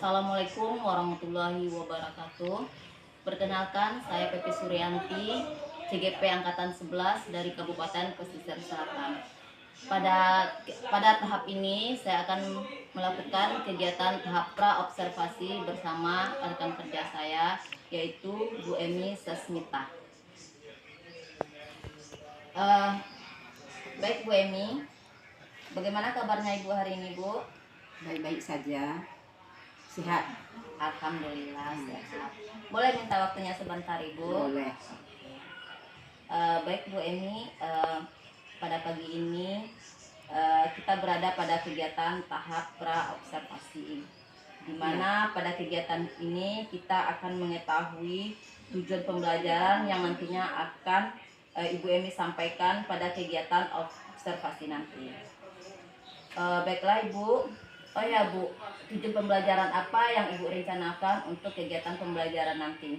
Assalamualaikum warahmatullahi wabarakatuh. Perkenalkan, saya Pepe Suryanti, CGP Angkatan 11 dari Kabupaten Pesisir Selatan. Pada tahap ini saya akan melakukan kegiatan tahap pra-observasi bersama rekan kerja saya, yaitu Bu Emi Sasmita. Baik Bu Emi, bagaimana kabarnya Ibu hari ini, Bu? Baik-baik saja, sehat. Alhamdulillah sehat. Boleh minta waktunya sebentar Ibu? Boleh. Baik Bu Emi, pada pagi ini kita berada pada kegiatan tahap pra-observasi, di mana pada kegiatan ini kita akan mengetahui tujuan pembelajaran yang nantinya akan Ibu Emi sampaikan pada kegiatan observasi nanti. Baiklah Ibu. Oh ya Bu, tujuan pembelajaran apa yang Ibu rencanakan untuk kegiatan pembelajaran nanti?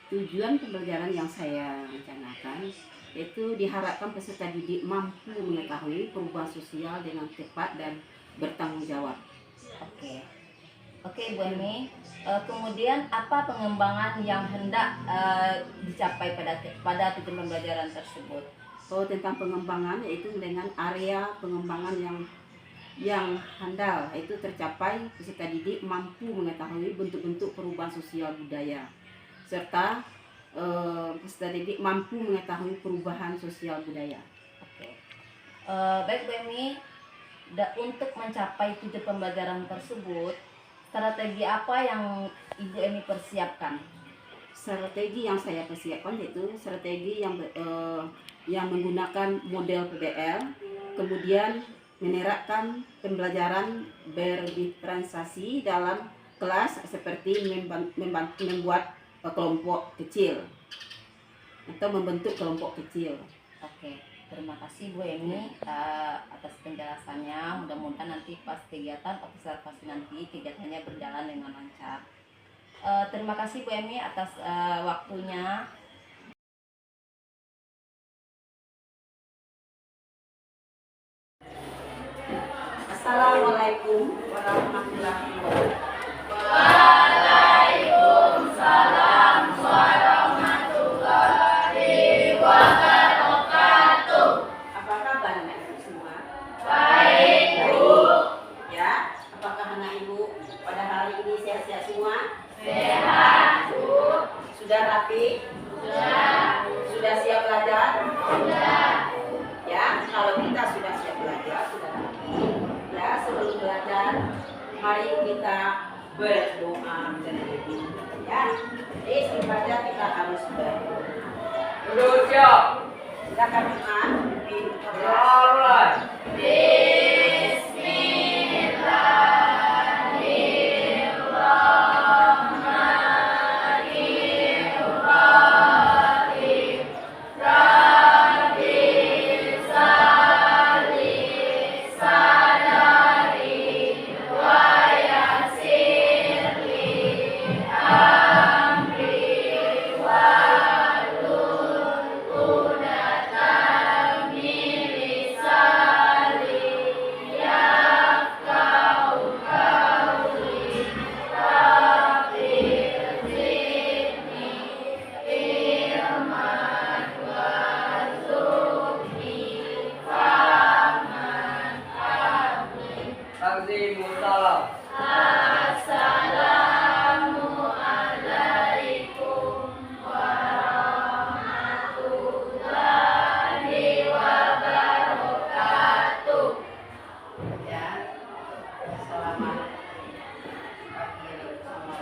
Tujuan pembelajaran yang saya rencanakan yaitu diharapkan peserta didik mampu mengetahui perubahan sosial dengan tepat dan bertanggung jawab. Oke Bu Emi. Kemudian apa pengembangan yang hendak dicapai pada tujuan pembelajaran tersebut? Tentang pengembangan yaitu dengan area pengembangan yang handal, yaitu tercapai peserta didik mampu mengetahui bentuk-bentuk perubahan sosial budaya, serta peserta didik mampu mengetahui perubahan sosial budaya. Baik Bu Emi, untuk mencapai tujuan pembelajaran tersebut, strategi apa yang Ibu Emi persiapkan? Strategi yang saya persiapkan yaitu strategi yang menggunakan model PBL, kemudian menerapkan pembelajaran berdiferensiasi dalam kelas seperti membuat kelompok kecil atau membentuk kelompok kecil. Oke, terima kasih Bu Emi atas penjelasannya. Mudah-mudahan nanti pas kegiatan observasi nanti kegiatannya berjalan dengan lancar. Terima kasih Bu Emi atas waktunya. Assalamualaikum warahmatullahi wabarakatuh. Waalaikumsalam warahmatullahi wabarakatuh. Apa kabar anak ibu semua? Baik Bu. Ya, apakah anak ibu pada hari ini sehat-sehat semua? Sehat Bu. Sudah rapi? Sudah. Sudah siap belajar? Sudah. Ya, kalau kita sudah siap belajar, sudah rapi. Ya, sebelum belajar, mari kita berdoa terlebih dahulu. Ya, jadi sebelum belajar kita harus berdoa. Silakan doa. Assalamualaikum warahmatullahi wabarakatuh. Ya, selamat pagi.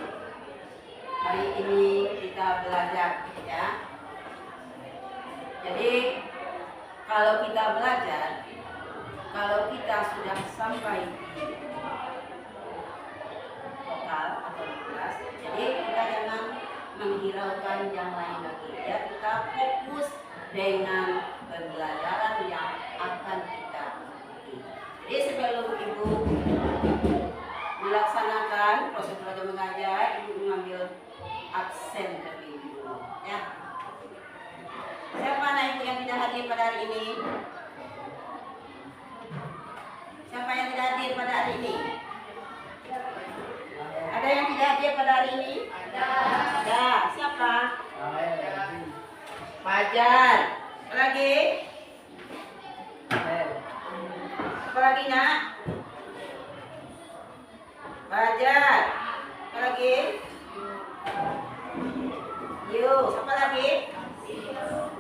Hari ini kita belajar ya. Jadi kalau kita belajar, kalau kita sudah sampai di lokal atau di kelas, jadi kita jangan menghiraukan yang lain lagi ya, kita fokus dengan pembelajaran yang akan kita ikuti. Jadi sebelum ibu melaksanakan proses belajar mengajar, ibu mengambil absen terlebih dahulu ya. Siapa anak ibu yang tidak hadir pada hari ini? Siapa yang tidak hadir pada hari ini? pada hari ini? Ada. Siapa? Fajar. Apa lagi? Apa lagi nak? Fajar. Apa lagi? Yuk, siapa lagi?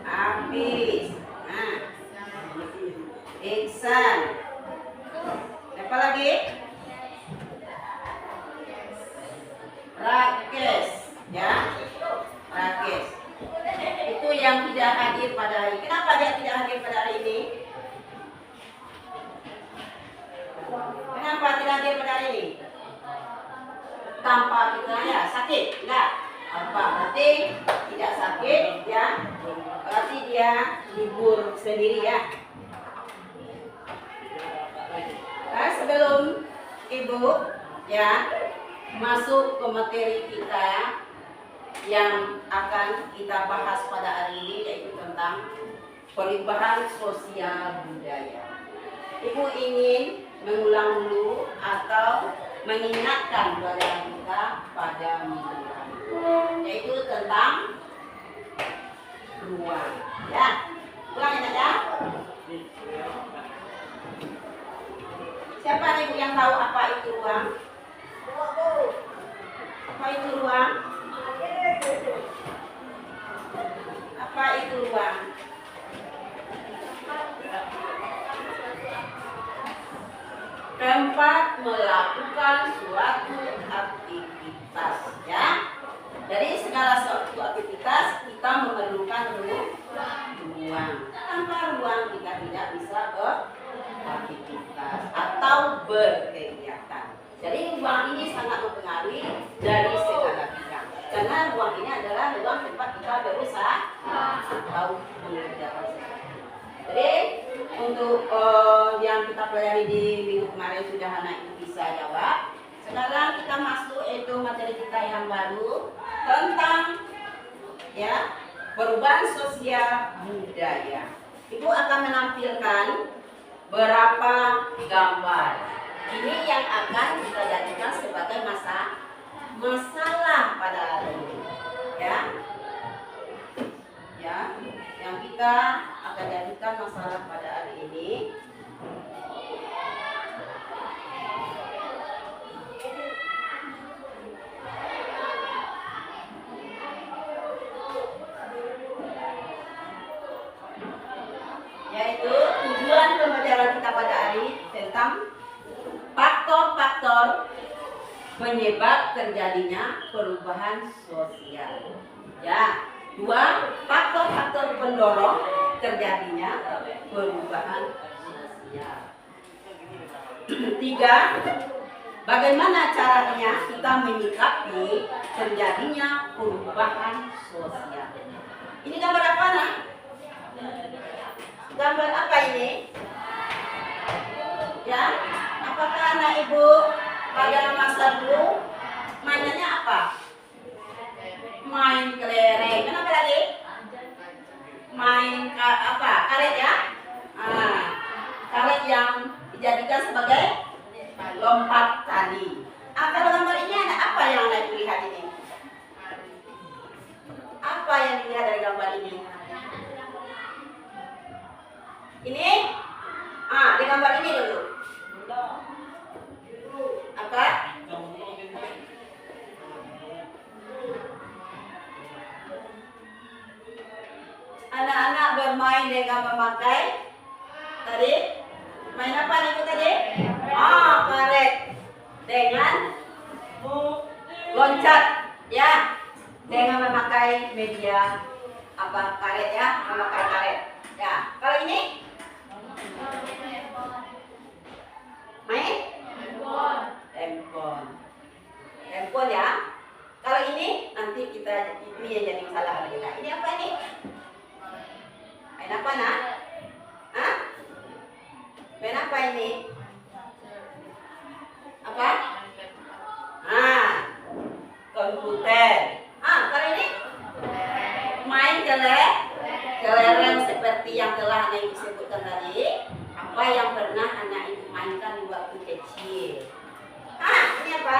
Habis. Nah. Iksan. Siapa lagi? Rakes. Ya. Rakes. Itu yang tidak hadir pada hari ini. Kenapa dia tidak hadir pada hari ini? Kenapa tidak hadir pada hari ini? Tanpa kita ya sakit, enggak? Apa berarti tidak sakit ya? Berarti dia libur sendiri ya. Nah, sebelum ibu ya masuk ke materi kita yang akan kita bahas pada hari ini, yaitu tentang perubahan sosial budaya. Ibu ingin mengulang dulu atau mengingatkan pelajaran kita pada minggu lalu, yaitu tentang ruang. Ya, ulang ya. Siapa nih Bu yang tahu apa itu ruang? Apa itu ruang? Apa itu ruang? Tempat melakukan suatu aktivitas, ya. Jadi segala suatu aktivitas kita memerlukan ruang. Tanpa ruang kita tidak bisa beraktivitas atau berkegiatan. Jadi ruang ini sangat mempengaruhi dari segala bidang. Karena ruang ini adalah ruang tempat kita berusaha atau mengerjakan sesuatu. Jadi untuk yang kita pelajari di minggu kemarin sudah anak ibu bisa jawab. Sekarang kita masuk itu materi kita yang baru tentang ya perubahan sosial budaya. Ibu akan menampilkan beberapa gambar. Ini yang akan kita jadikan sebagai masalah pada hari ini. Ya, ya, yang kita akan jadikan masalah pada hari ini. Yaitu tujuan pembelajaran kita pada hari tentang faktor-faktor penyebab terjadinya perubahan sosial. Ya, 2. Faktor-faktor pendorong terjadinya perubahan sosial. 3. Bagaimana caranya kita menyikapi terjadinya perubahan sosial. Ini gambar apa nak? Gambar apa ini? Ya, apakah anak ibu pada masa dulu mainannya apa? Main kelereng. Kenapa lagi? Main karet ya? Karet yang dijadikan sebagai lompat tali. Kalau gambar ini ada apa yang anak ibu lihat ini? Apa yang dilihat dari gambar ini? Ini? Di gambar ini dulu. Apa? Anak-anak bermain dengan memakai tadi main apa nih tadi? Karet dengan loncat ya, dengan memakai media karet ya, memakai karet ya. Kalau ini main handphone ya. Kalau ini nanti ini yang jadi masalah kita. Ini apa ini? Main apa nak? Main apa ini? Apa? Komputer. Kalau ini? Main kelereng seperti yang telah anak ibu sebutkan tadi. Apa yang pernah anak ibu mainkan di waktu kecil? Ini apa?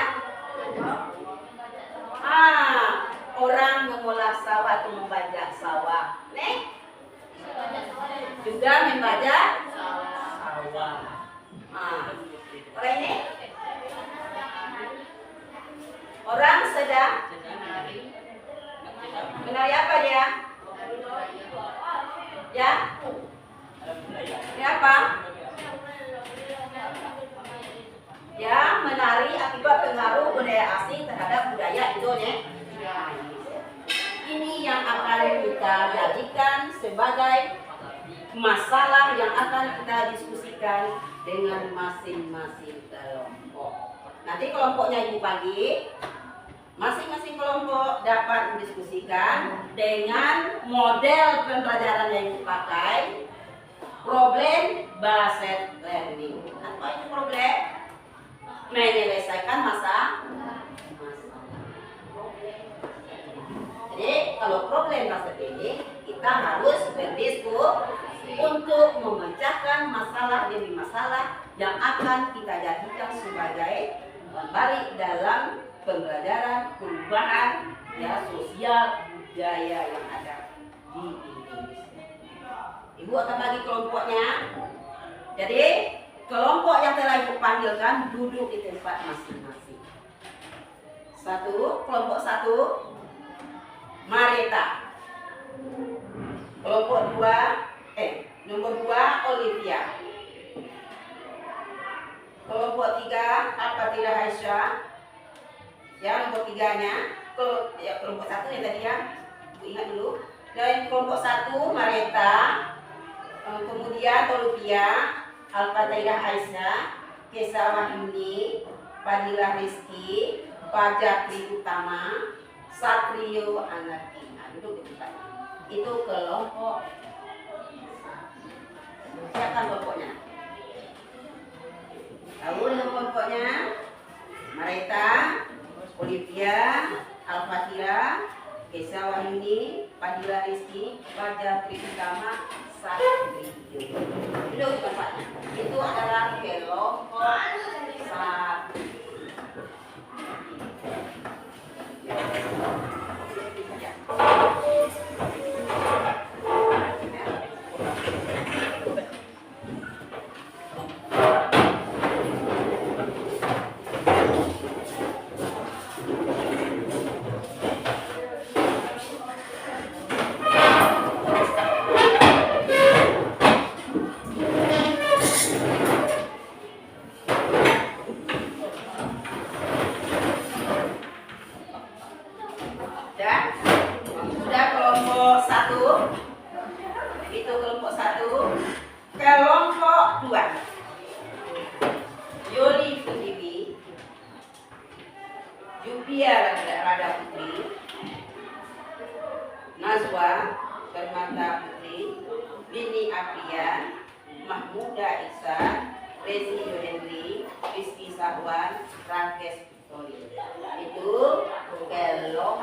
Orang sedang menari apa dia? Ya? Ini apa? Ya, menari akibat pengaruh budaya asing terhadap budaya Indonesia. Ini yang akan kita jadikan sebagai masalah yang akan kita diskusikan dengan masing-masing kelompok. Nanti kelompoknya Ibu bagi, masing-masing kelompok dapat mendiskusikan dengan model pembelajaran yang dipakai, problem based learning. Apa itu problem? Menyelesaikan masalah. Jadi kalau problem based ini kita harus berdiskusi untuk memecahkan masalah demi masalah yang akan kita jadikan sebagai pembalik dalam pembelajaran perubahan ya sosial budaya yang ada di Indonesia. Ibu akan bagi kelompoknya. Jadi kelompok yang telah Ibu panggilkan duduk di tempat masing-masing. Kelompok 1 Marita. Kelompok 2 nomor 2 Olivia. Kelompok 3 Al-Fatihah Aisyah. Ya, nomor 3-nya. Kelompok 1 ya tadi ya. Ibu ingat dulu. Dan kelompok 1 Marita. Kemudian Olivia, Al-Fatihah Aisyah, Kesa Wahyuni, Fadilah Rizki, Fajatri Utama, Satrio Anarki. Nah, duduk di tempat. Itu kelompok. Siapkan kelompoknya. Tahu dengan kelompoknya? Marita, Olivia, Al-Fatihah, Kesa Wahyuni, Fadilah Rizki, Fajatri Utama, Satrio. Duduk di tempatnya. Itu adalah kelompok 1. Sudah kelompok 1. Itu kelompok 1. Kelompok 2 Yuli Putri, Jupia Rada Putri, Nazwa Permata Putri, Bini Aprian, Mahmuda Iksan, Rezi Yohendri, Rizky Sahwan, Rakesh Victoria. Itu kelompok.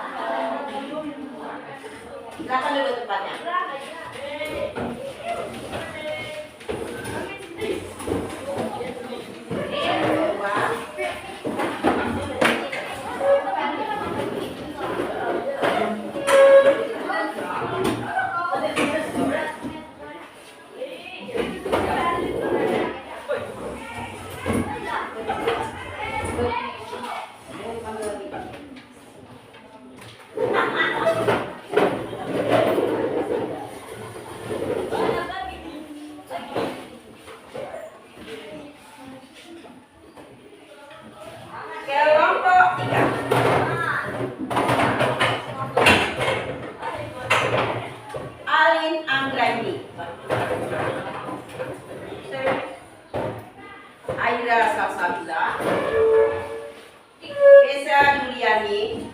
Silakan duduk tempatnya. Kelompok 3 Alin Anggraini, Aira Salsabila, Kesa Juliani,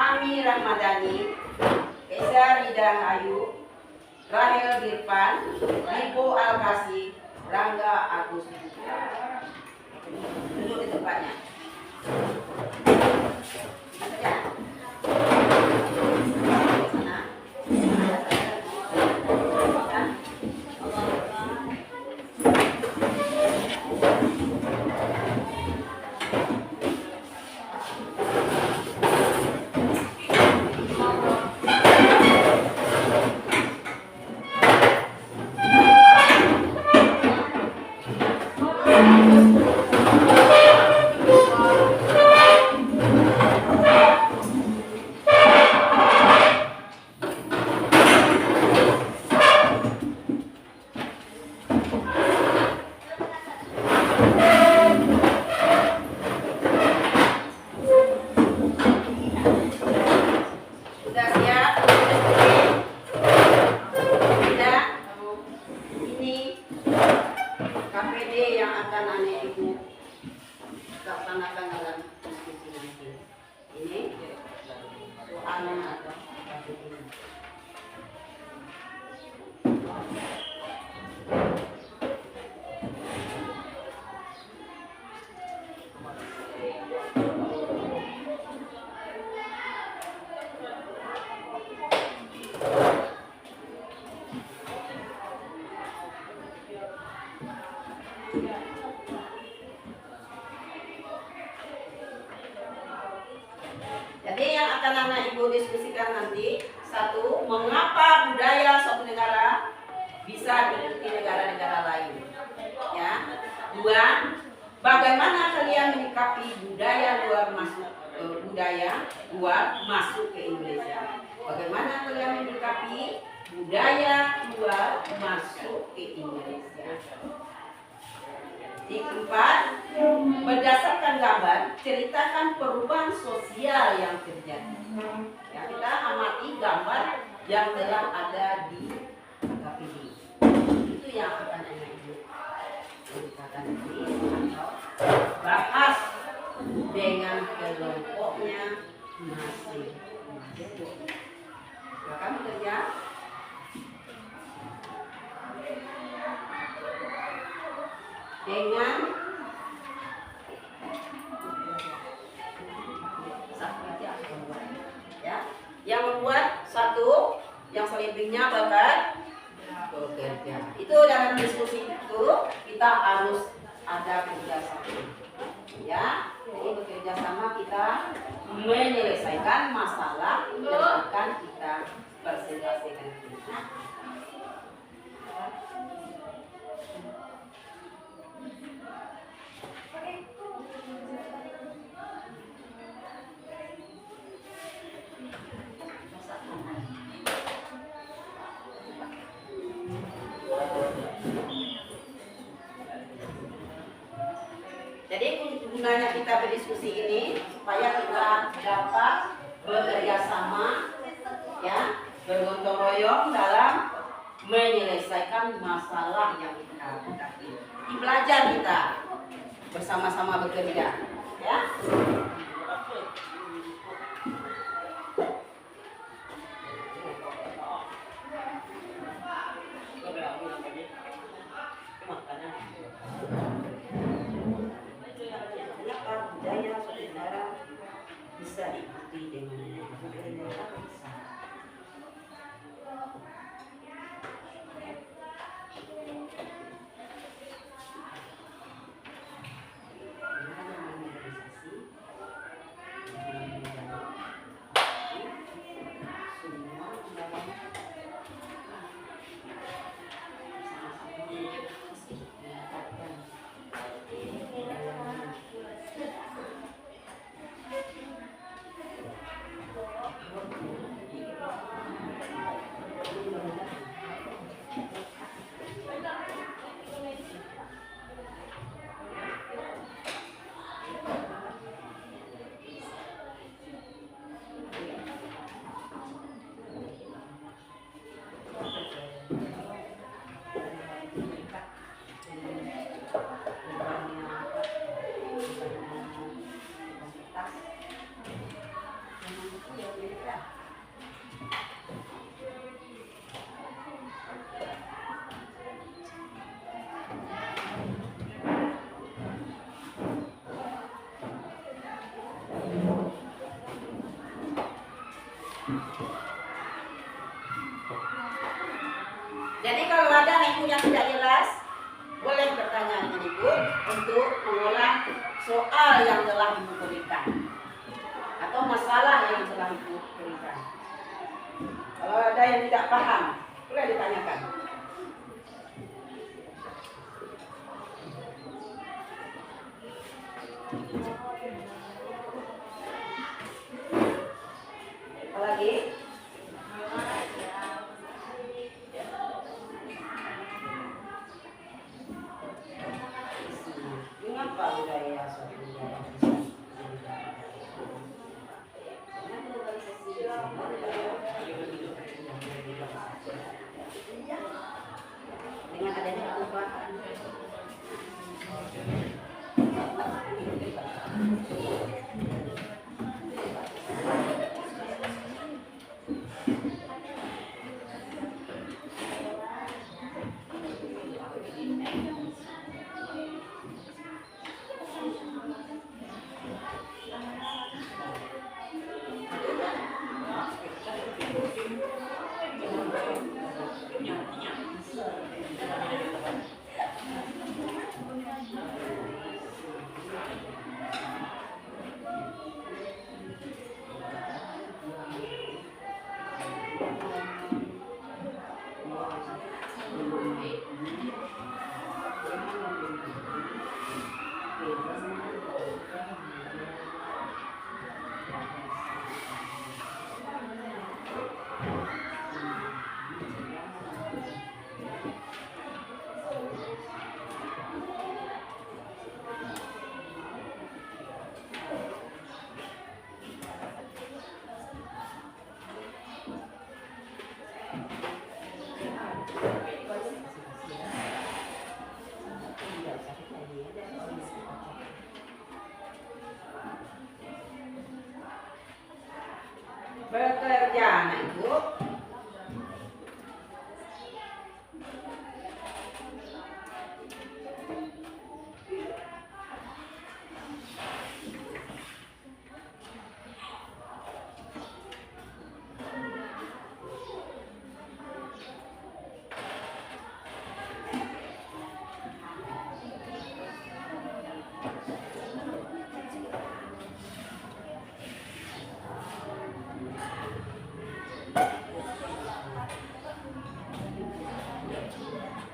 Ami Rahmadani, Kesa Rida Ayu, Rahel Birpan, Lipo Al-Kasi, Rangga Agus. Duduk di tempatnya. Ibu diskusikan nanti. Satu, mengapa budaya suatu negara bisa diikuti negara-negara lain? Ya. Dua, bagaimana kalian menyikapi budaya luar masuk ke Indonesia? Bagaimana kalian menyikapi budaya luar masuk ke Indonesia? Yang keempat, berdasarkan gambar, ceritakan perubahan sosial yang terjadi. Ya, kita amati gambar yang telah ada di KPD. Itu yang akan Ibu ceritakan ini, atau bahas dengan kelompoknya masing-masing. Silakan bekerja. Dengan ya, yang membuat satu, yang selebihnya bekerja. Itu dalam diskusi itu kita harus ada kerjasama. Ya, jadi bekerja sama kita menyelesaikan masalah yang akan kita presentasikan. Jadi gunanya kita berdiskusi ini supaya kita dapat bekerja sama, ya, bergotong royong dalam menyelesaikan masalah yang kita hadapi. Belajar kita bersama-sama bekerja, ya. Budaya saudara bisa diikuti dengan Jadi kalau ada ibu yang tidak jelas, boleh bertanya dengan ibu untuk mengolah soal yang telah ibu berikan atau masalah yang telah ibu berikan. Kalau ada yang tidak paham, boleh ditanyakan. Apalagi? Mengapa budaya suatu budaya bisa Bekerja anak ibu.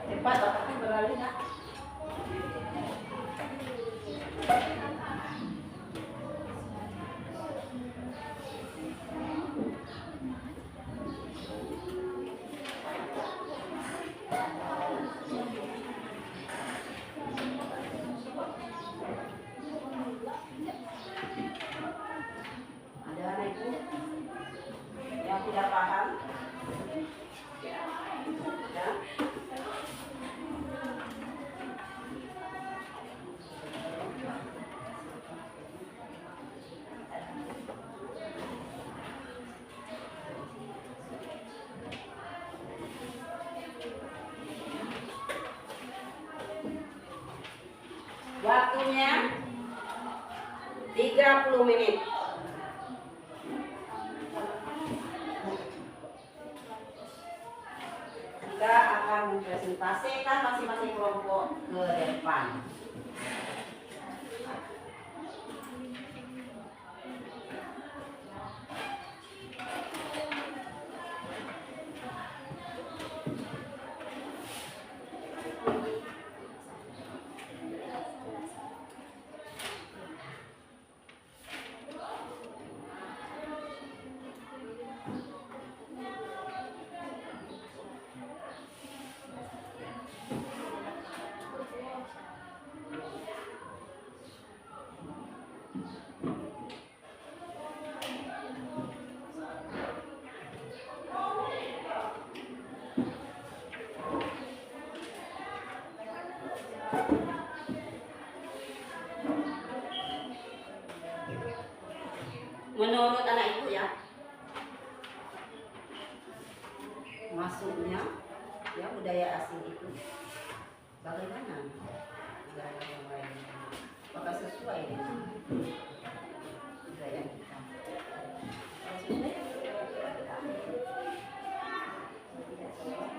Cepat tapi berlalu nak. Ada anak ibu yang tidak paham? Ya. Waktunya 30 menit. Kita akan mempresentasikan masing-masing kelompok ke depan. Menurut anak ibu ya, masuknya ya budaya asing itu bagaimana budaya yang lain? Apakah sesuai dengan budaya kita? Kalau sesuai, tidak sesuai.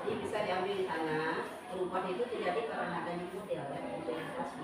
Jadi bisa diambil di sana. Perubahan itu terjadi karena adanya model ya, implementasi.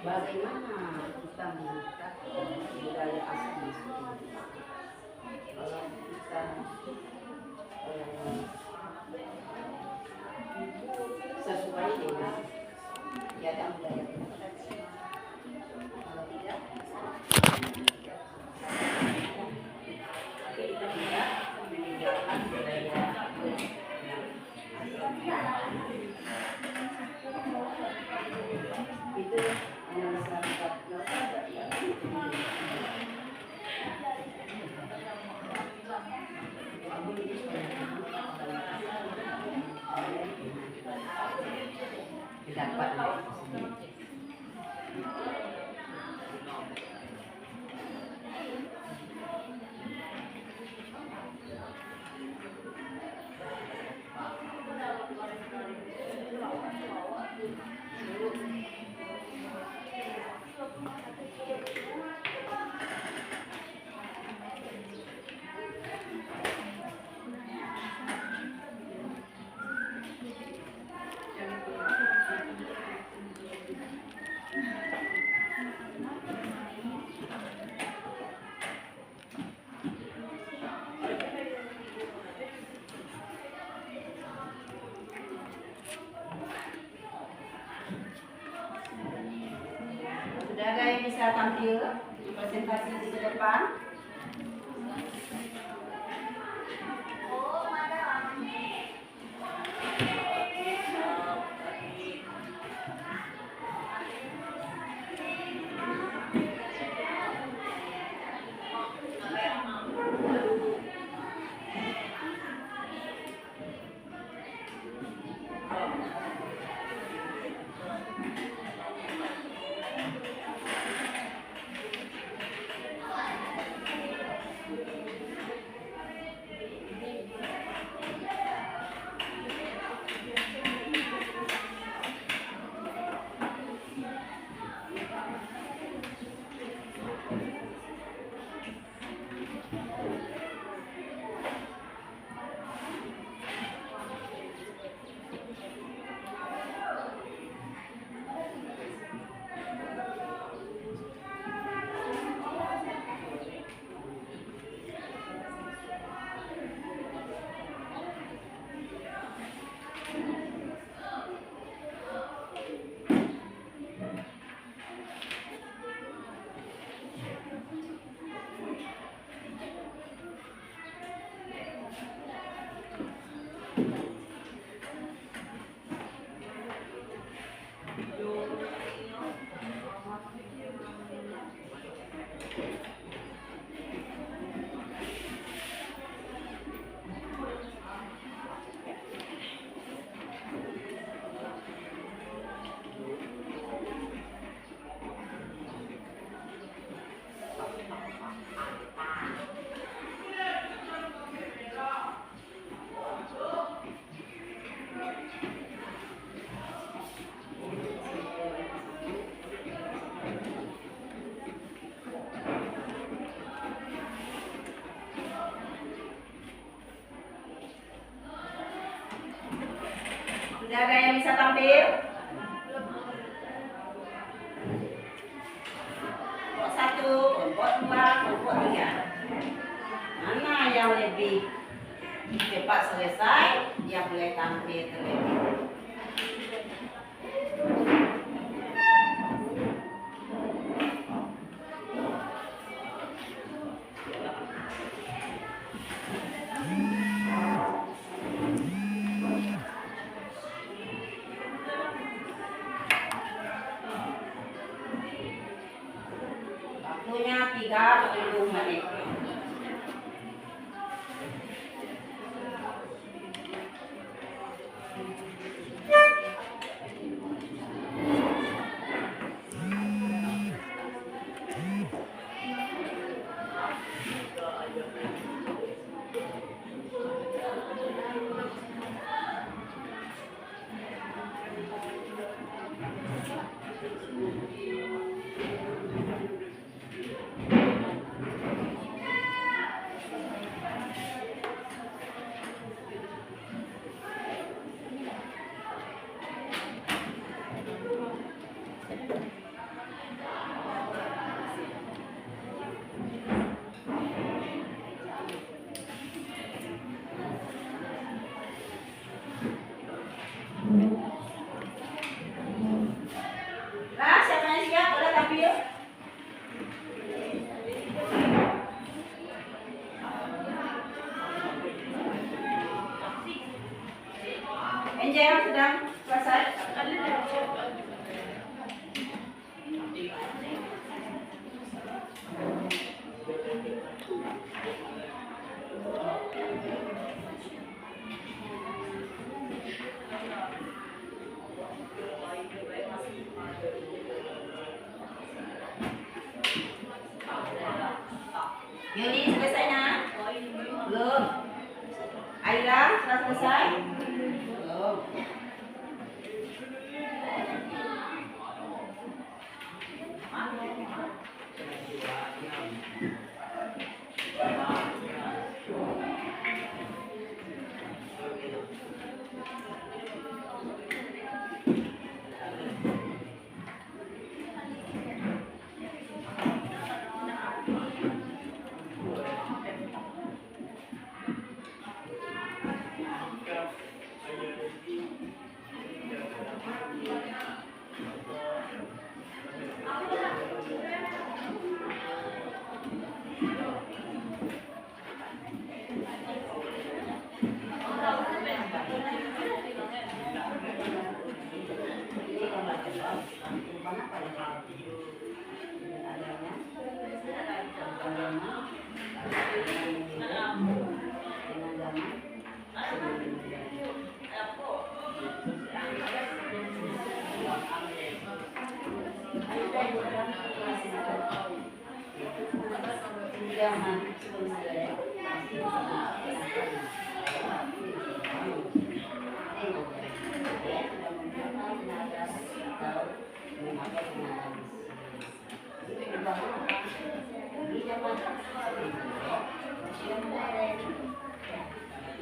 bagaimana kita mengangkat budaya asli seperti itu. Kalau kita sesuai dengan tiada budaya kita. Kalau tidak, kita tidak meninggalkan budaya itu masyarakat lokal ya. Dapat sudah ada yang bisa tampil presentasi di depan. Sudah ada yang bisa tampil? Kelompok 1, kelompok 2, kelompok 3. Mana yang lebih cepat selesai, dia boleh tampil terlebih. Waktunya 30 menit. perubahan apa ya? Dengan adanya agama dengan zaman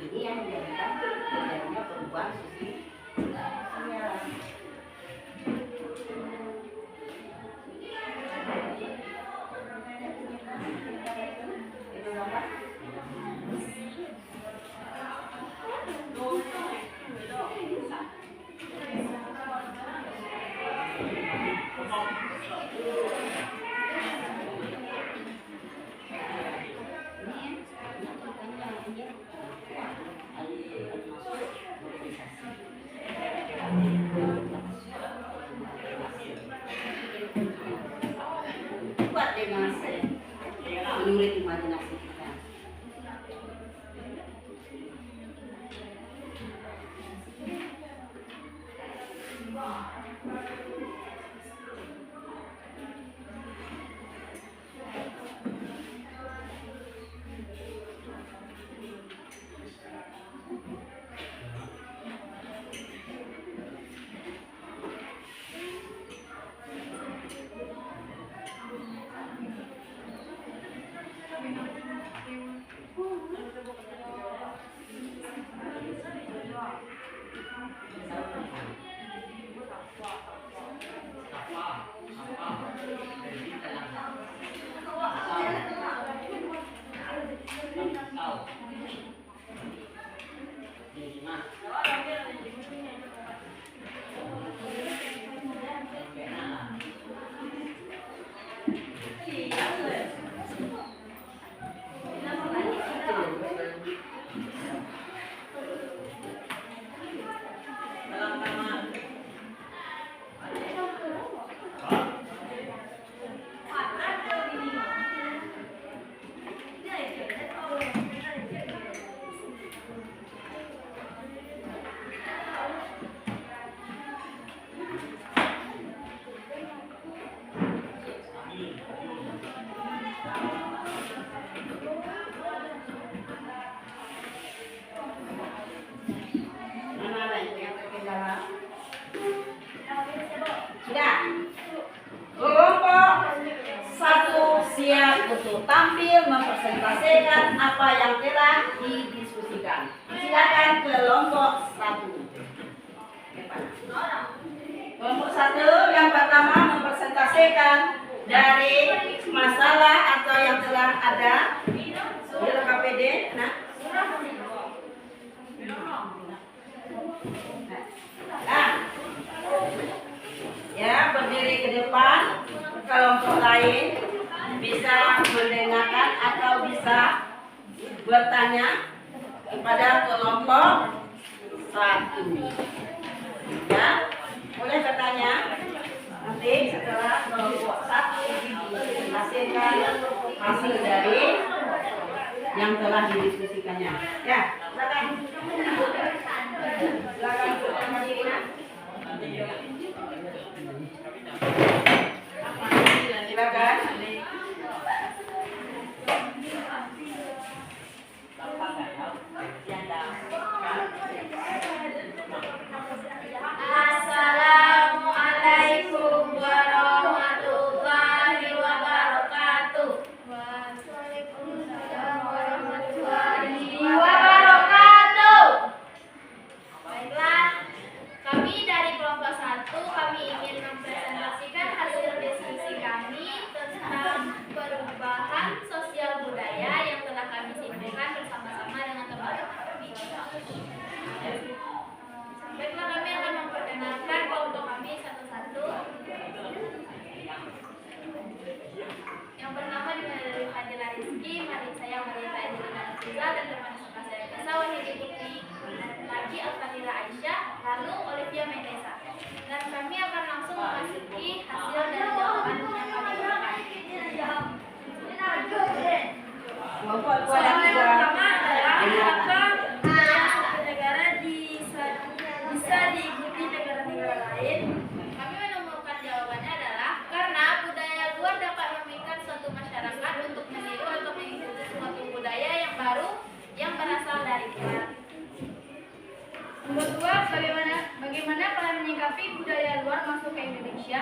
ini yang menjadikan terjadinya perubahan sosial. Kuat dengan menurut imajinasi kita. Mana lagi yang terkendala? Sudah. Kelompok 1 siap untuk tampil mempresentasikan apa yang telah didiskusikan. Silakan kelompok 1. Kelompok 1 yang pertama mempresentasikan dari masalah atau yang telah ada di KPD. Nah, ya, berdiri ke depan. Kelompok lain bisa mendengarkan atau bisa bertanya kepada kelompok 1. Ya, boleh bertanya. Nanti setelah kelompok 1 menghasilkan hasil dari yang telah didiskusikannya. Ya, silakan. Silakan Madinah. Silakan. Assalamualaikum warahmatullahi wabarakatuh. Waalaikumsalam warahmatullahi wabarakatuh. masuk ke Indonesia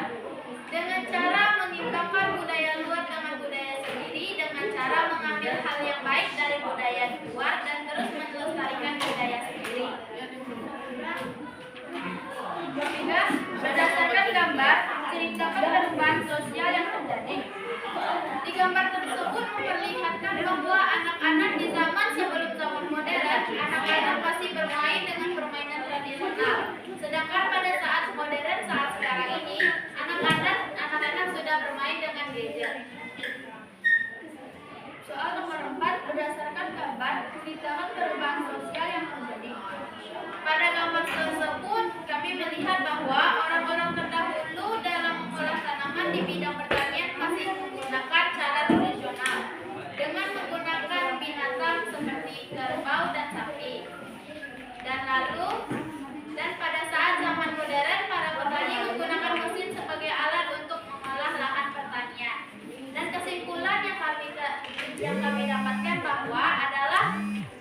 dengan cara mengimbangkan budaya luar dengan budaya sendiri, dengan cara mengambil hal yang baik dari budaya luar dan terus melestarikan budaya sendiri. Ketiga, berdasarkan gambar, ceritakan perubahan sosial yang terjadi. Di gambar tersebut memperlihatkan bahwa anak-anak di zaman sebelum zaman modern, anak-anak masih bermain dengan permainan tradisional. Sedangkan pada saat modern, saat sekarang ini, anak-anak sudah bermain dengan gadget. Soal nomor 4, berdasarkan gambar, ceritakan perubahan sosial yang terjadi. Pada gambar tersebut, kami melihat bahwa orang-orang terdahulu dalam mengolah tanaman di bidang pertanian masih menggunakan cara tradisional dengan menggunakan binatang seperti kerbau dan sapi. Dan pada saat zaman modern, para petani menggunakan mesin sebagai alat untuk mengolah lahan pertanian. Dan kesimpulan yang kami dapatkan bahwa adalah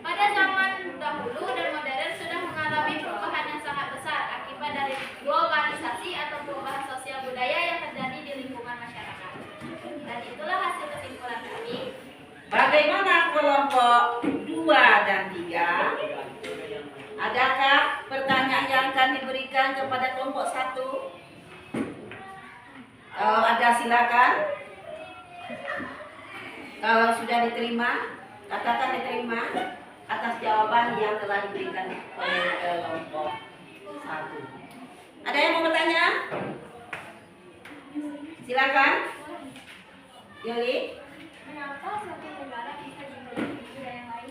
pada zaman dahulu dan modern sudah mengalami perubahan yang sangat besar akibat dari globalisasi atau perubahan sosial budaya yang terjadi di lingkungan masyarakat. Dan itulah hasil kesimpulan kami. Bagaimana kelompok 2 dan 3? Adakah pertanyaan yang akan diberikan kepada kelompok 1? Kalau ada silakan. Kalau sudah diterima, katakan diterima atas jawaban yang telah diberikan oleh kelompok 1. Ada yang mau bertanya? Silakan. Yuli. Mengapa suatu negara bisa dimiliki budaya yang lain?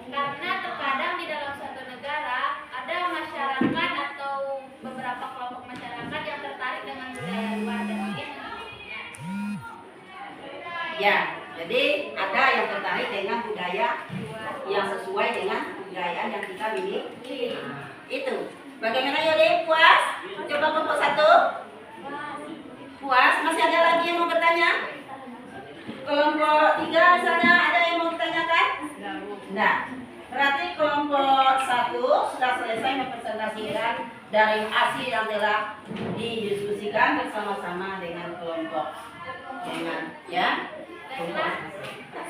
Karena terkadang di dalam suatu negara ada masyarakat atau beberapa kelompok masyarakat yang tertarik dengan budaya luar dan ingin mengikutinya. Ya, jadi ada yang tertarik dengan budaya yang sesuai dengan kebudayaan yang kita miliki. Itu. Bagaimana Yuli? Puas? Coba kelompok 1. Puas? Masih ada lagi yang mau bertanya? Kelompok 3 misalnya ada yang mau ditanyakan? Nah, berarti kelompok 1 sudah selesai mempresentasikan dari hasil yang telah didiskusikan bersama-sama dengan kelompok ya.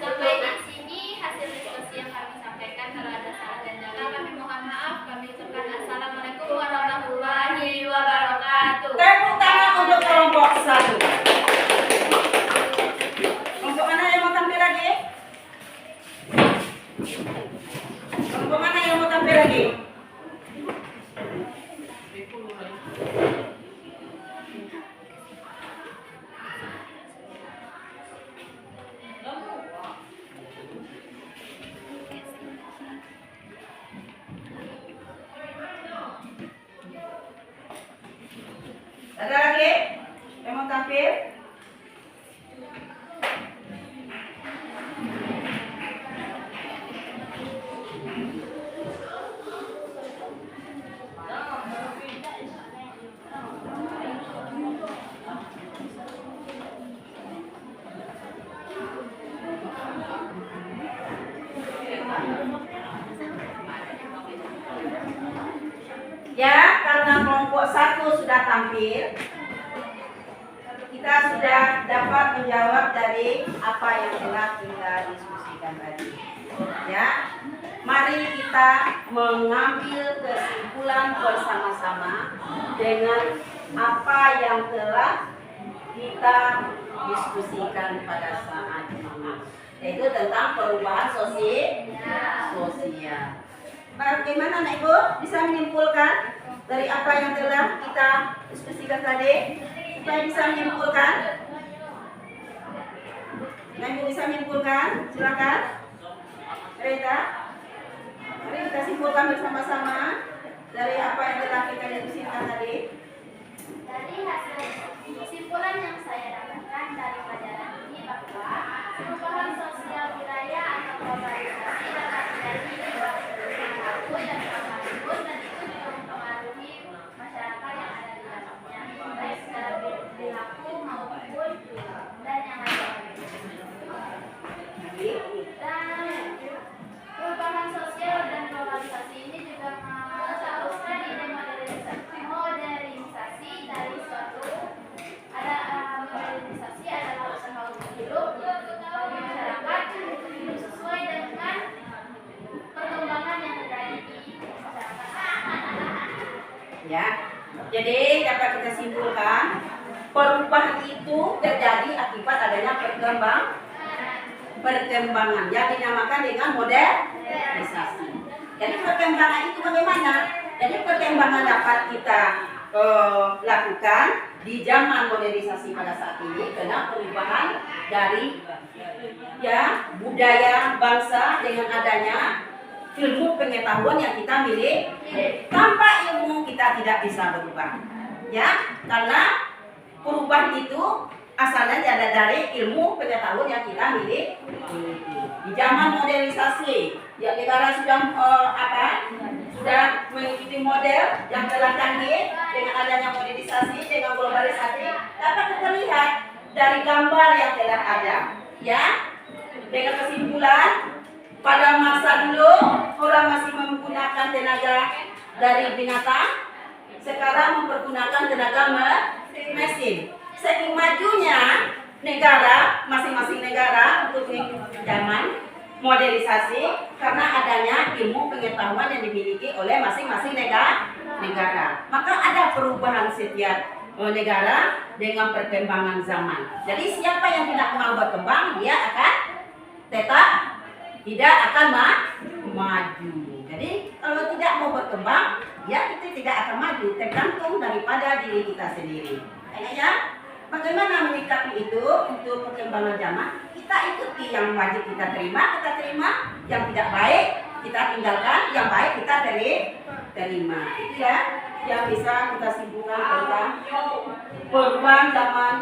Sampai di sini hasil diskusi yang kami sampaikan. Kalau ada salah dan jala kami mohon maaf. Kami ucapkan assalamualaikum warahmatullahi wabarakatuh. Tepuk tangan untuk kelompok 1. Kelompok mana yang mau tampil lagi? Kelompok mana yang mau tampil lagi? Ada lagi yang mau tampil? Ya, karena kelompok 1 sudah tampil, kita sudah dapat menjawab dari apa yang telah kita diskusikan tadi. Ya, mari kita mengambil kesimpulan bersama-sama dengan apa yang telah kita diskusikan pada saat ini, yaitu tentang perubahan sosial. Bagaimana Anak Ibu bisa menyimpulkan dari apa yang telah kita diskusikan tadi? Supaya bisa menyimpulkan. Anak Ibu bisa menyimpulkan? Silakan. Rita. Mari kita simpulkan bersama-sama dari apa yang telah kita diskusikan tadi. Dari hasil kesimpulan yang saya dapatkan dari pelajaran ini bahwa perubahan sosial budaya atau globalisasi dapat terjadi di manapun dan kapanpun, dan itu juga mempengaruhi masyarakat yang ada di dalamnya, baik secara perilaku maupun dan yang lain. Dan perubahan sosial dan globalisasi ini juga seharusnya modernisasi dari Jadi dapat kita simpulkan perubahan itu terjadi akibat adanya perkembangan yang dinamakan dengan modernisasi. Jadi perkembangan itu bagaimana? Jadi perkembangan dapat kita lakukan di zaman modernisasi pada saat ini karena perubahan dari budaya bangsa dengan adanya ilmu pengetahuan yang kita miliki. Tanpa ilmu kita tidak bisa berubah, ya, karena perubahan itu asalnya ada dari ilmu pengetahuan yang kita miliki. Di zaman modernisasi, ya negara sudah sudah mengikuti model yang telah canggih dengan adanya modernisasi, dengan globalisasi, dapat kita lihat dari gambar yang telah ada, ya. Dengan kesimpulan, pada masa dulu orang masih menggunakan tenaga dari binatang, sekarang mempergunakan tenaga mesin. Saking majunya negara, masing-masing negara untuk mengikuti zaman modernisasi karena adanya ilmu pengetahuan yang dimiliki oleh masing-masing negara. Maka ada perubahan setiap negara dengan perkembangan zaman. Jadi siapa yang tidak mau berkembang, dia akan tetap tidak akan maju. Jadi kalau tidak mau berkembang, ya kita tidak akan maju, tergantung daripada diri kita sendiri. Kayaknya bagaimana menyikapi itu untuk perkembangan zaman? Kita ikuti yang wajib kita terima, yang tidak baik kita tinggalkan, yang baik kita terima. Itu ya yang bisa kita simpulkan tentang perubahan zaman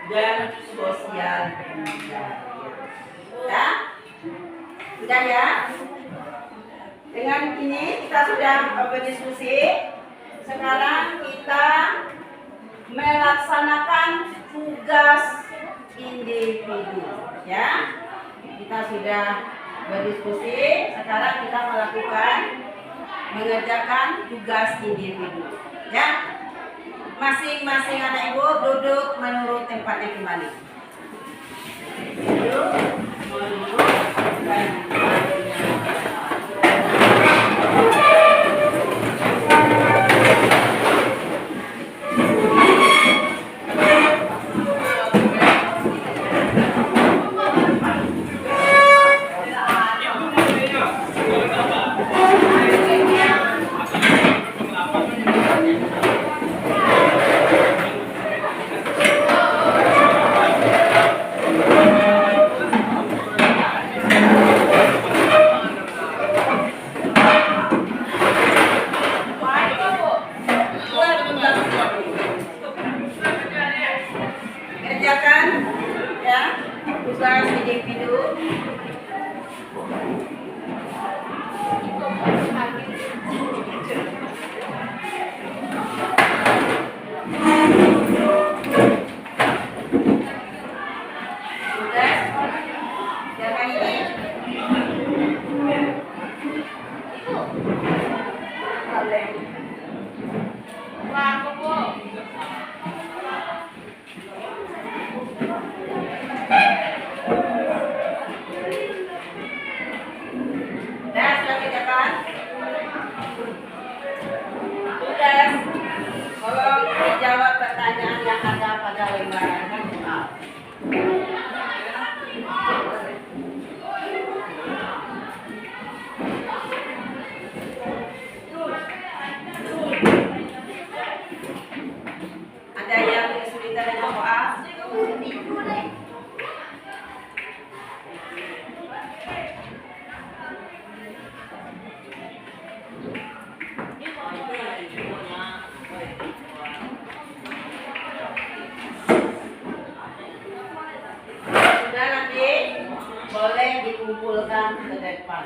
dan sosial budaya. Ya? Sudah ya? Dengan ini kita sudah berdiskusi. Sekarang kita melaksanakan tugas individu, ya. Kita sudah berdiskusi. Sekarang kita mengerjakan tugas individu, ya. Masing-masing anak ibu duduk menurut tempatnya kembali. Duduk menurut kerjakan ya tugas individu. Tugas kerjakan ini. Sudah kerjakan. Tugas, tolong dijawab pertanyaan yang ada pada lembaran A. Ada yang kesulitan dengan soal? Sudah, nanti boleh dikumpulkan ke depan.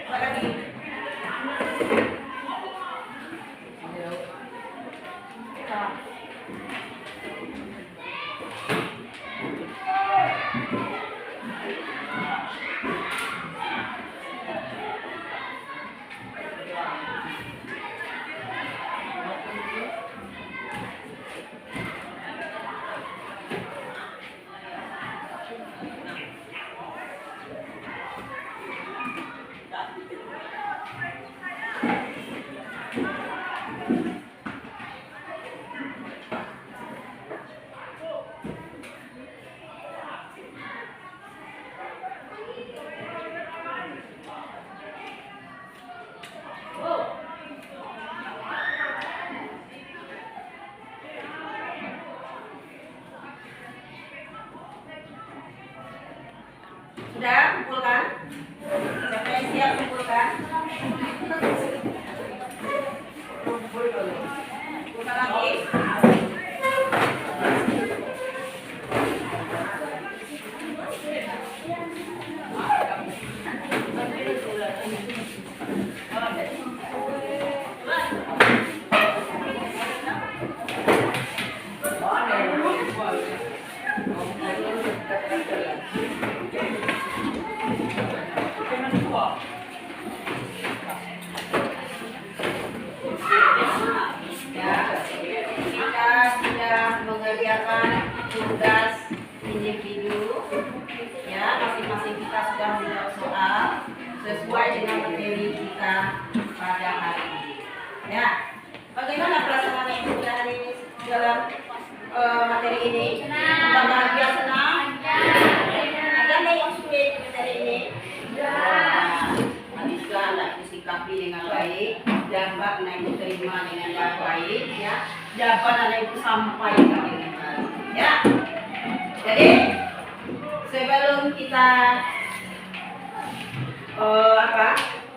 Apa lagi? kumpulkan. Siapa yang siap kumpulkan? Kumpulkan lagi. Ya, kita sudah mengerjakan tugas individu. Ya, masing-masing kita sudah menjawab soal sesuai dengan materi kita pada hari ini. Ya, bagaimana perasaan ibu hari ini dalam materi ini? Bahagia, senang? Ada yang sulit materi ini? Bisa anda disikapi dengan baik, dapat anda ibu terima dengan baik, ya, dapat anda ibu sampaikan dengan baik, ya. Jadi sebelum kita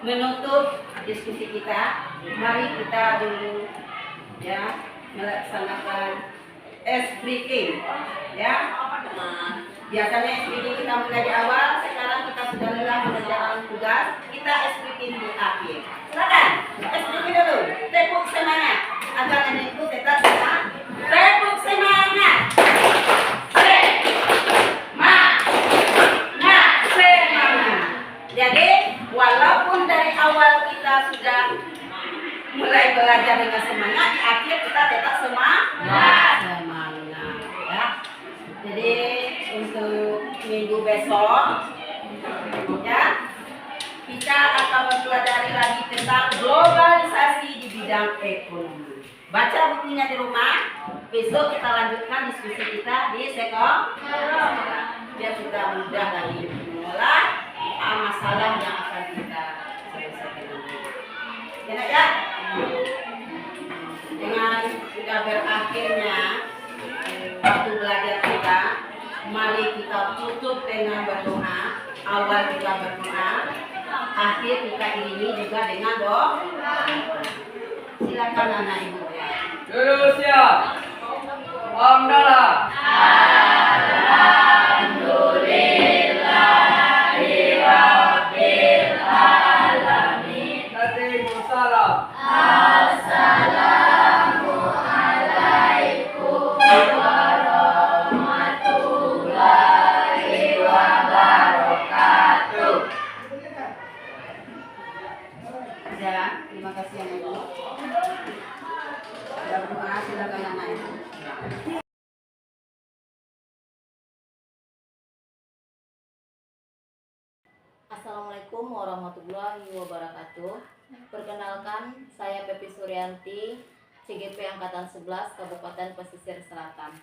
menutup diskusi kita, mari kita dulu ya melaksanakan ice breaking, ya. Biasanya ice breaking kita mulai di awal, sekarang kita sudah lelah mengerjakan tugas, kita ice breaking di akhir. Silakan, ice breaking dulu. Tepuk semangat agar anda itu tetap semangat. Tepuk semangat. Semangat. Jadi walaupun dari awal kita sudah mulai belajar dengan semangat, di akhir kita tetap semangat. Ya. Jadi untuk minggu besok, ya, kita akan mempelajari lagi tentang globalisasi di bidang ekonomi. Baca bukunya di rumah. Besok kita lanjutkan diskusi kita di sekolah. Biar kita mudah lagi mengolah masalah yang akan kita selesaikan nanti. Ya. Dengan sudah berakhirnya waktu belajar kita, mari kita tutup dengan berdoa. Awal kita berdoa, akhir kita iringi juga dengan doa. Silakan anak ibu ya. Dulu siap. Alhamdulillah. Assalamualaikum. Ya, terima kasih anak ibu. Berdoa, silakan anak ibu. Assalamualaikum warahmatullahi wabarakatuh. Perkenalkan, saya Pepi Suryanti, CGP Angkatan 11 Kabupaten Pesisir Selatan.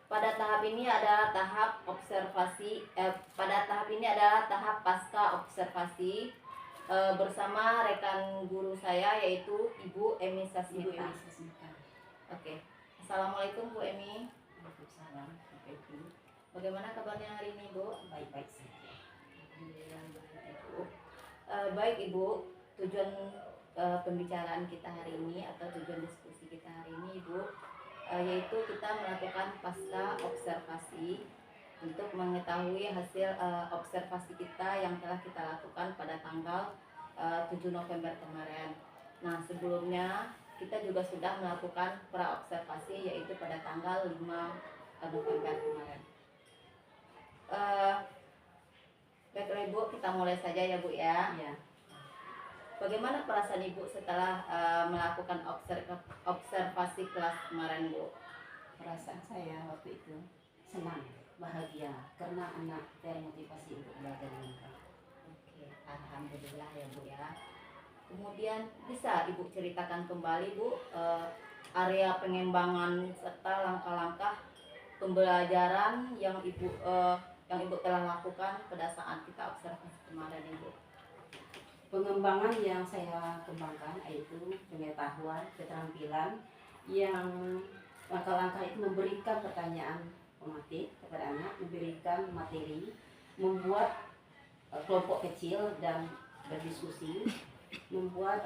Pada tahap ini adalah tahap observasi. Pada tahap ini adalah tahap pasca observasi bersama rekan guru saya yaitu Ibu Emi Sasmita. Oke. Assalamualaikum Bu Emi. Waalaikumsalam. Bagaimana kabarnya hari ini Bu? Baik-baik saja. Baik Ibu, tujuan pembicaraan kita hari ini atau tujuan diskusi kita hari ini Ibu, yaitu kita melakukan pasca observasi untuk mengetahui hasil observasi kita yang telah kita lakukan pada tanggal 7 November kemarin. Nah, sebelumnya kita juga sudah melakukan pra-observasi yaitu pada tanggal 5 November kemarin. Baiklah Ibu, kita mulai saja ya Bu ya. Ya. Bagaimana perasaan Ibu setelah melakukan observasi kelas kemarin Bu? Perasaan saya waktu itu senang, bahagia karena anak termotivasi untuk belajar dengan baik. Oke, alhamdulillah ya Bu ya. Kemudian bisa Ibu ceritakan kembali Bu area pengembangan serta langkah-langkah pembelajaran yang Ibu telah lakukan pada saat kita observasi kemarin Ibu. Pengembangan yang saya kembangkan yaitu pengetahuan, keterampilan yang langkah-langkah itu memberikan pertanyaan pematik kepada anak, memberikan materi, membuat kelompok kecil dan berdiskusi, membuat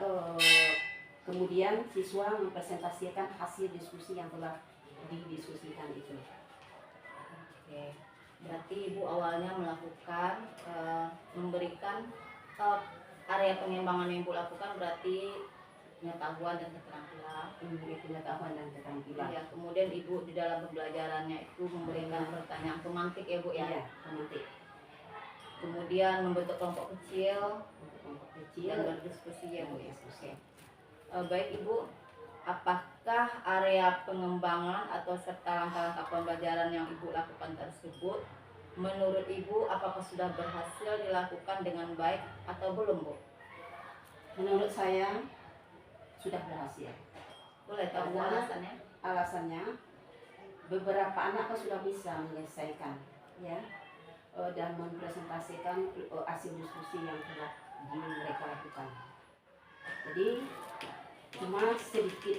kemudian siswa mempresentasikan hasil diskusi yang telah didiskusikan itu. Oke. Berarti Ibu awalnya melakukan memberikan area pengembangan yang Ibu lakukan berarti pengetahuan dan keterampilan. Memberi pengetahuan dan keterampilan. Iya, kemudian Ibu di dalam pembelajarannya itu memberikan pertanyaan pemantik ya Bu ya. Iya, pemantik. Kemudian membentuk kelompok kecil Kelompok dan kecil. berdiskusi ya Bu ya. Diskusi. Baik Ibu, apakah area pengembangan atau serta langkah-langkah pembelajaran yang Ibu lakukan tersebut menurut Ibu apakah sudah berhasil dilakukan dengan baik atau belum Bu? Menurut saya sudah berhasil. Boleh tahu Karena- alasannya? Alasannya beberapa anak kan sudah bisa menyelesaikan, ya, dan mempresentasikan hasil diskusi yang telah mereka lakukan. Jadi cuma sedikit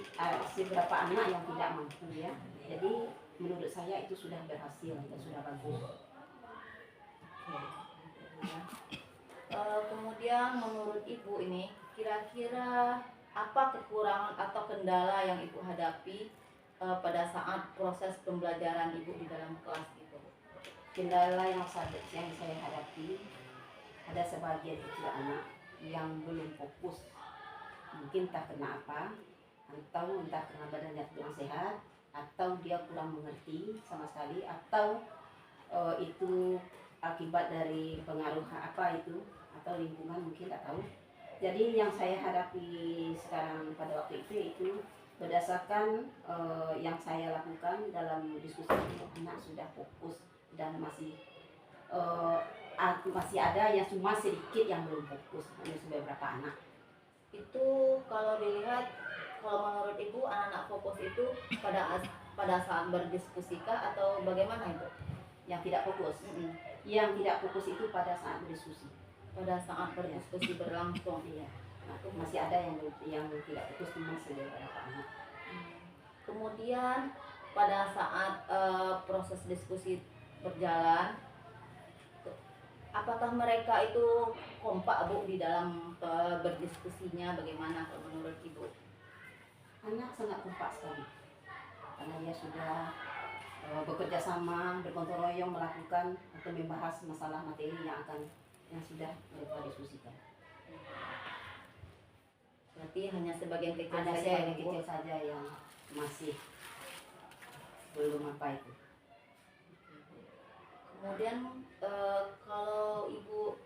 beberapa anak yang tidak mampu, ya. Jadi menurut saya itu sudah berhasil dan sudah bagus. Kemudian menurut Ibu ini kira-kira apa kekurangan atau kendala yang Ibu hadapi pada saat proses pembelajaran Ibu di dalam kelas itu? Kendala yang saya hadapi, ada sebagian kecil anak yang belum fokus, mungkin tak kena apa, atau entah karena badannya kurang sehat, atau dia kurang mengerti sama sekali, atau itu akibat dari pengaruh apa itu, atau lingkungan mungkin tak tahu. Jadi yang saya hadapi sekarang pada waktu itu berdasarkan yang saya lakukan dalam diskusi itu, anak sudah fokus dan masih ada yang cuma sedikit yang belum fokus, hanya beberapa anak. Itu kalau dilihat, kalau menurut Ibu anak-anak fokus itu pada saat berdiskusikah atau bagaimana Ibu? Yang tidak fokus, yang tidak fokus itu pada saat berdiskusi. Pada saat berdiskusi berlangsung. Iya. Nah, masih ada yang tidak fokus, cuma beberapa anak. Kemudian pada saat proses diskusi berjalan, apakah mereka itu kompak Bu di dalam berdiskusinya, bagaimana kalau menurut Ibu? Anak sangat kompak sekali karena dia sudah bekerja sama, bergotong royong melakukan atau membahas masalah materi yang sudah mereka diskusikan. Berarti hanya sebagian kecil Ada saja sebagian yang kecil saja yang masih belum apa itu. Kemudian kalau ibu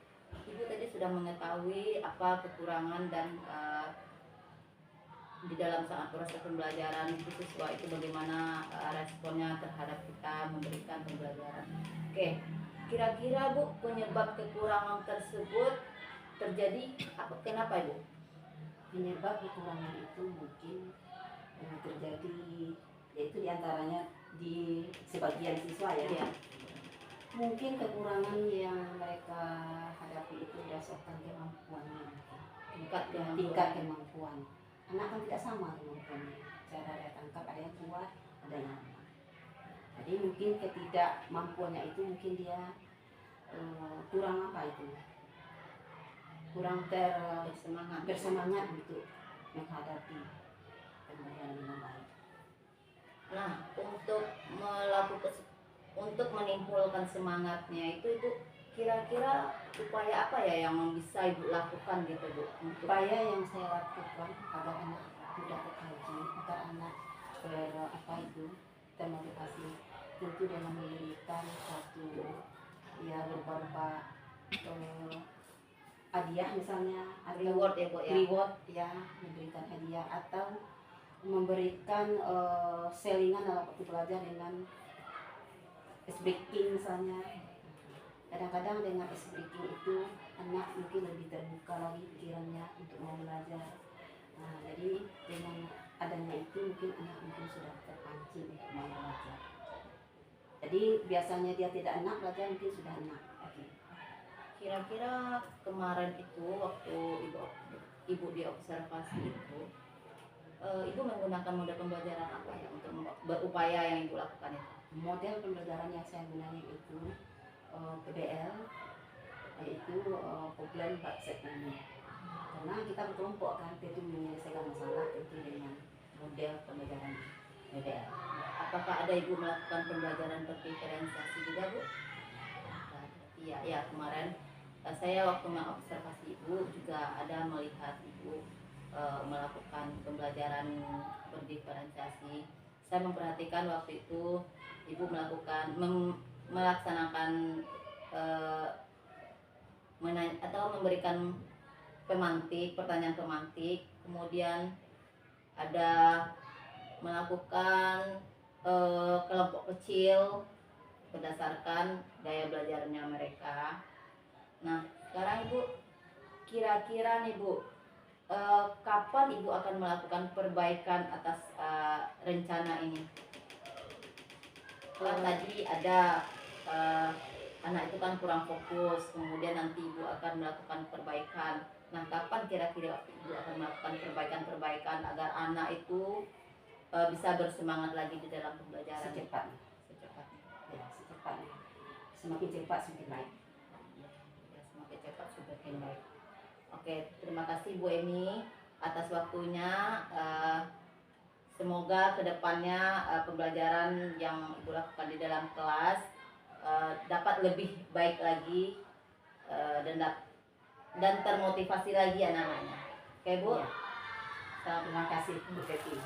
tadi sudah mengetahui apa kekurangan dan di dalam saat proses pembelajaran itu siswa itu bagaimana responnya terhadap kita memberikan pembelajaran. Oke, kira-kira Bu penyebab kekurangan tersebut terjadi apa? Kenapa Ibu? Penyebab kekurangan itu mungkin terjadi yaitu diantaranya di sebagian siswa ya. Iya. Mungkin kekurangan yang mereka hadapi itu berdasarkan kemampuannya, tingkat kemampuan. Anak kan tidak sama kemampuannya, cara daya tangkap ada yang kuat, ada yang lemah. Jadi mungkin ketidakmampuannya itu mungkin dia kurang apa itu, kurang bersemangat untuk menghadapi pembelajaran dengan baik. Nah, untuk menimbulkan semangatnya itu kira-kira upaya apa ya yang bisa Ibu lakukan gitu Bu? Upaya yang saya lakukan agar anak mudah terkaji, agar anak termotivasi, tentu dengan memberikan satu ya berupa hadiah misalnya, atau Reward ya Bu ya? reward ya, memberikan hadiah atau memberikan selingan dalam waktu belajar dengan ice breaking misalnya. Kadang-kadang dengan ice breaking itu anak mungkin lebih terbuka lagi pikirannya untuk mau belajar. Nah, jadi dengan adanya itu mungkin anak mungkin sudah terpancing untuk mau belajar. Jadi biasanya dia tidak enak belajar, mungkin sudah enak. Kira-kira kemarin itu waktu ibu diobservasi itu, Ibu menggunakan model pembelajaran apa ya untuk berupaya yang Ibu lakukan itu? Model pembelajaran yang saya gunakan itu PBL, yaitu itu problem budget ini. Karena kita berkelompok kan, itu menyelesaikan masalah itu dengan model pembelajaran Ya. Apakah ada ibu melakukan pembelajaran berdiferensiasi juga bu? Iya, ya kemarin saya waktu mengobservasi ibu juga ada melihat ibu melakukan pembelajaran berdiferensiasi. Saya memperhatikan waktu itu ibu melaksanakan atau memberikan pertanyaan pemantik, kemudian ada melakukan kelompok kecil berdasarkan gaya belajarnya mereka. Nah, sekarang Ibu, kira-kira nih Bu, kapan Ibu akan melakukan perbaikan atas rencana ini? Kan tadi ada anak itu kan kurang fokus, kemudian nanti Ibu akan melakukan perbaikan. Nah, kapan kira-kira Ibu akan melakukan perbaikan-perbaikan agar anak itu bisa bersemangat lagi di dalam pembelajaran? secepatnya. Ya, secepatnya. Semakin cepat semakin baik. Ya, semakin cepat semakin baik. Oke, terima kasih Bu Emi atas waktunya. Semoga kedepannya pembelajaran yang Ibu lakukan di dalam kelas dapat lebih baik lagi dan termotivasi lagi anak-anaknya. Oke Bu. Ya. Terima kasih Bu Devi.